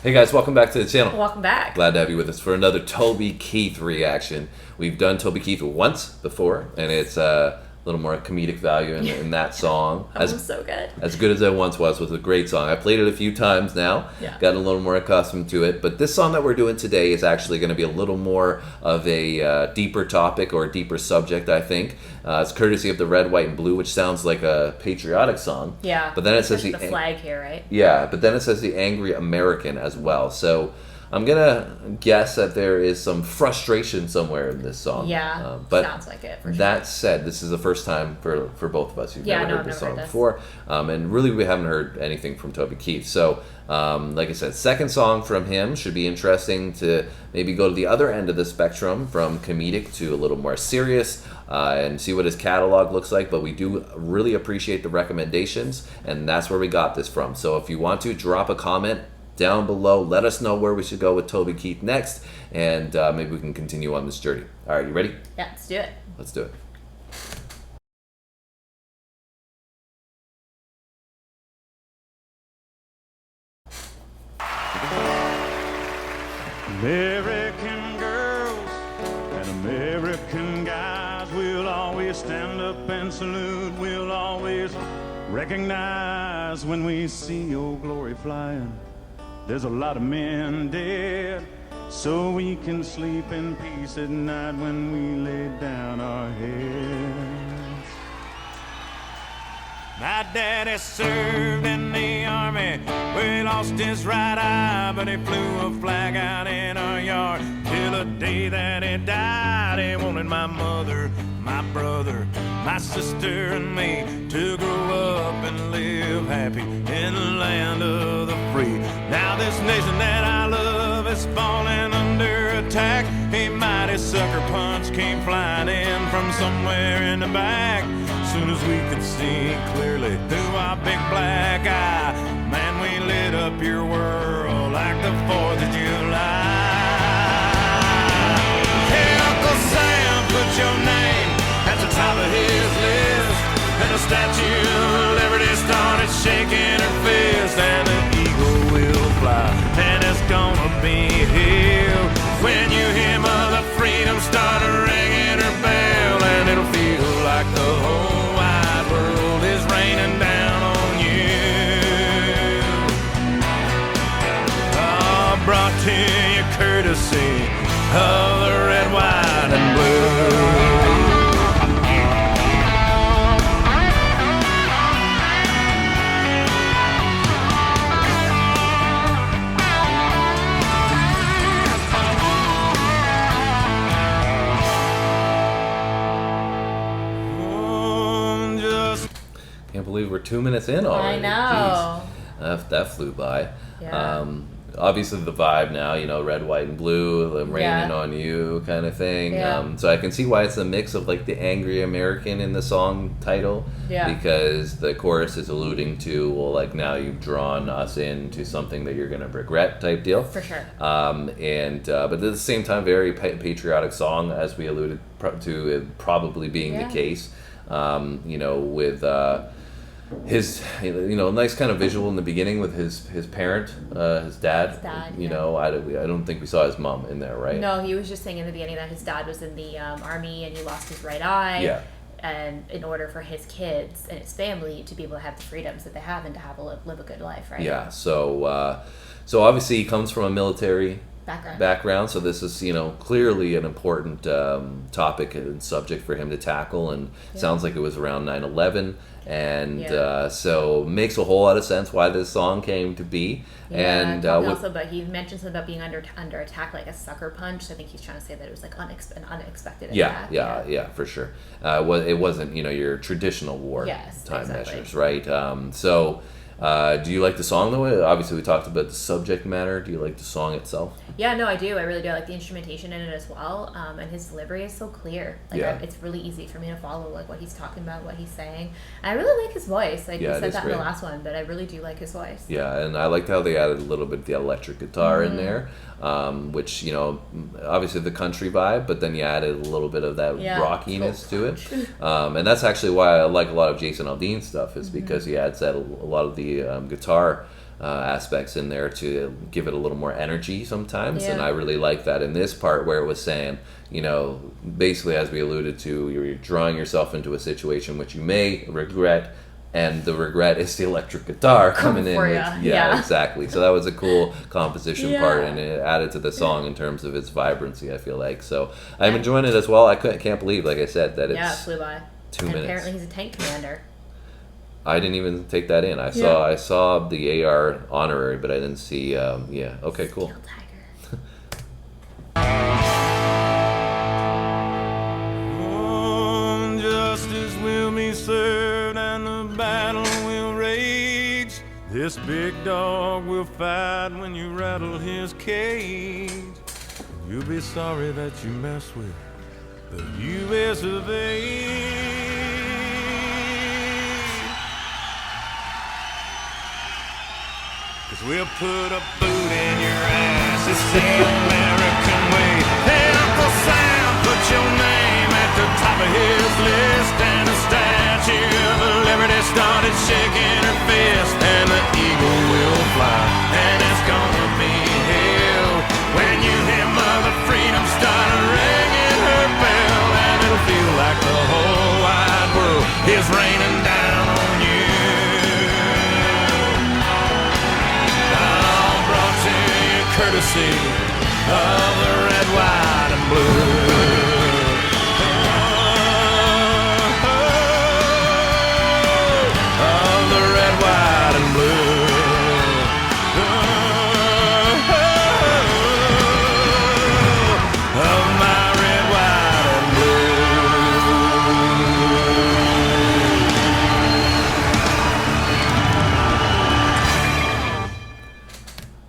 Hey guys, welcome back to the channel. Welcome back. Glad to have you with us for another Toby Keith reaction. We've done Toby Keith once before, and it's a little more comedic value in that song. That was so good. As good as it once was a great song. I played it a few times now, gotten a little more accustomed to it, but this song that we're doing today is actually going to be a little more of a deeper topic or a deeper subject, I think. It's courtesy of the Red, White, and Blue, which sounds like a patriotic song. Yeah. But then it says the flag here, right? Yeah, but then it says the Angry American as well. So I'm gonna guess that there is some frustration somewhere in this song. Yeah, but sounds like it. For that said, this is the first time for both of us. You've never heard this song before, and really we haven't heard anything from Toby Keith. So, like I said, second song from him should be interesting to maybe go to the other end of the spectrum from comedic to a little more serious, and see what his catalog looks like. But we do really appreciate the recommendations, and that's where we got this from. So if you want to drop a comment down below, let us know where we should go with Toby Keith next, and maybe we can continue on this journey. All right, you ready? Yeah, let's do it. Let's do it. American girls and American guys will always stand up and salute. We'll always recognize when we see old glory flying. There's a lot of men dead, so we can sleep in peace at night when we lay down our heads. My daddy served in the army, where he lost his right eye, but he flew a flag out in our yard till the day that he died. He wanted my mother, my brother, my sister, and me to grow up and live happy in the land of the free. Now this nation that I love is falling under attack. A mighty sucker punch came flying in from somewhere in the back. Soon as we could see clearly through our big black eye, man, we lit up your world like the 4th of July. Hey, Uncle Sam, put your name at the top of his list, and the Statue of Liberty started shaking her fist, and the eagle will fly, and it's gonna be here when you hear Mother Freedom start ringing her bell, and it'll feel like the whole wide world is raining down on you. Oh, brought to you courtesy of the Red, White, and Blue. Can't believe we're 2 minutes in already. I know. That flew by. Yeah. Obviously the vibe now, you know, Red, White, and Blue, the raining on you kind of thing. Yeah. So I can see why it's a mix of like the Angry American in the song title. Yeah. Because the chorus is alluding to, well, like now you've drawn us into something that you're going to regret type deal. For sure. But at the same time, very patriotic song, as we alluded to it probably being the case. You know, with his, you know, nice kind of visual in the beginning with his parent, his dad. You know, I don't think we saw his mom in there, right? No, he was just saying in the beginning that his dad was in the army and he lost his right eye. Yeah. And in order for his kids and his family to be able to have the freedoms that they have and to have live a good life, right? Yeah. So obviously he comes from a military background, so this is, you know, clearly an important topic and subject for him to tackle, and sounds like it was around 9/11, and so makes a whole lot of sense why this song came to be. And also, but he mentioned something about being under attack like a sucker punch. So I think he's trying to say that it was like an unexpected attack. Yeah, for sure. It wasn't, you know, your traditional war time measures, right? Do you like the song though? Obviously we talked about the subject matter. Do you like the song itself? Yeah, no, I do. I really do. I like the instrumentation in it as well. And his delivery is so clear. Like it's really easy for me to follow like what he's talking about, what he's saying. And I really like his voice. Like you said that in the last one, but I really do like his voice. Yeah, and I liked how they added a little bit of the electric guitar in there, which, you know, obviously the country vibe, but then you added a little bit of that rockiness to it. And that's actually why I like a lot of Jason Aldean's stuff, is because he adds that a lot of the guitar aspects in there to give it a little more energy sometimes, and I really like that in this part where it was saying, basically as we alluded to, you're drawing yourself into a situation which you may regret, and the regret is the electric guitar coming in. Exactly. So that was a cool composition part, and it added to the song in terms of its vibrancy, I feel like. So I'm enjoying it as well. I can't believe, like I said, that it's it flew by. 2 minutes. Apparently he's a tank commander. I didn't even take that in. I saw the AR honorary, but I didn't see. Okay, cool. Steel Tiger. Justice will be served and the battle will rage. This big dog will fight when you rattle his cage. You'll be sorry that you mess with the U.S. of A. Cause we'll put a boot in your ass. It's the American way. Hey, Uncle Sam, put your name at the top of his list. And the Statue of Liberty started shaking her fist. And the eagle will fly, and it's gonna be hell when you hear Mother Freedom start ringing her bell. And it'll feel like the whole wide world is raining down on you. Courtesy of the red, white, and blue. Of the red, white, and blue. Of my red, white, and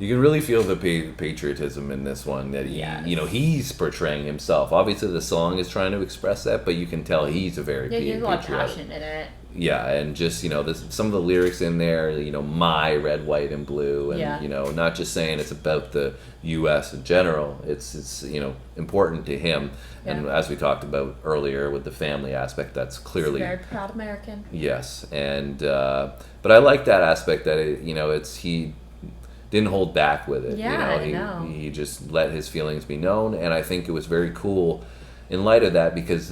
You can really feel the patriotism in this one, that he's portraying himself. Obviously, the song is trying to express that, but you can tell he's a very there's a lot of passion in it. Yeah, and just some of the lyrics in there, my red, white, and blue, and not just saying it's about the U.S. in general. It's important to him, and as we talked about earlier with the family aspect, that's clearly very proud American. Yes, and but I like that aspect that he didn't hold back with it. He just let his feelings be known, and I think it was very cool in light of that, because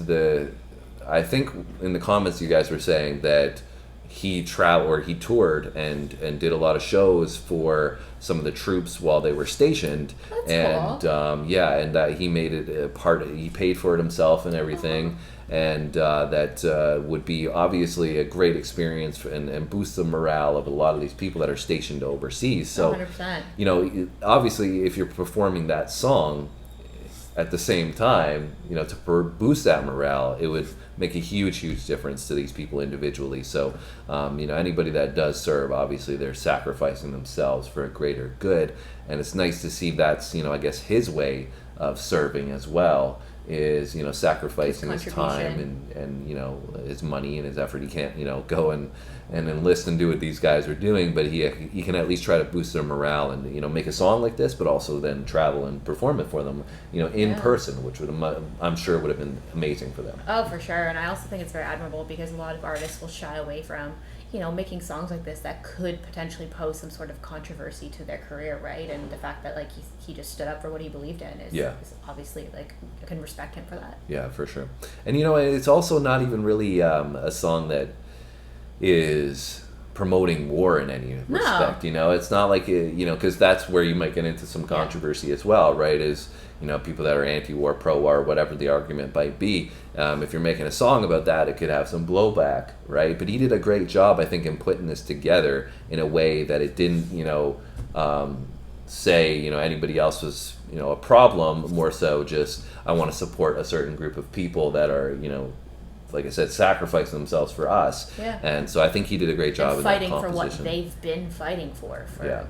I think in the comments you guys were saying that he toured and did a lot of shows for some of the troops while they were stationed. That's cool. And that he made it a part. He paid for it himself and everything. And that would be obviously a great experience and boost the morale of a lot of these people that are stationed overseas. So, 100%. Obviously, if you're performing that song at the same time, to boost that morale, it would make a huge difference to these people individually. So, anybody that does serve, obviously, they're sacrificing themselves for a greater good. And it's nice to see that's, I guess, his way of serving as well, is sacrificing his time and his money and his effort. He can't go and enlist and do what these guys are doing, but he can at least try to boost their morale and make a song like this, but also then travel and perform it for them in person, which I'm sure would have been amazing for them. Oh, for sure. And I also think it's very admirable, because a lot of artists will shy away from making songs like this that could potentially pose some sort of controversy to their career, right? And the fact that he just stood up for what he believed in is obviously I can respect him for that. Yeah, for sure. And it's also not even really a song that is promoting war in any respect. It's not like because that's where you might get into some controversy as well, right? Is people that are anti-war, pro-war, whatever the argument might be. If you're making a song about that, it could have some blowback, right? But he did a great job, I think, in putting this together in a way that it didn't, say, anybody else was, a problem. More so just, I want to support a certain group of people that are, like I said, sacrifice themselves for us. Yeah. And so I think he did a great job in that composition. Fighting for what they've been fighting for forever.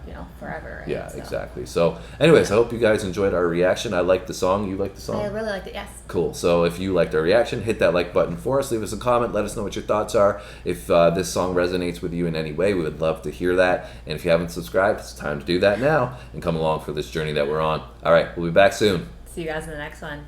Right? Yeah, exactly. So anyways, I hope you guys enjoyed our reaction. I liked the song. You liked the song? I really liked it, yes. Cool. So if you liked our reaction, hit that like button for us. Leave us a comment. Let us know what your thoughts are. If this song resonates with you in any way, we would love to hear that. And if you haven't subscribed, it's time to do that now and come along for this journey that we're on. All right, we'll be back soon. See you guys in the next one.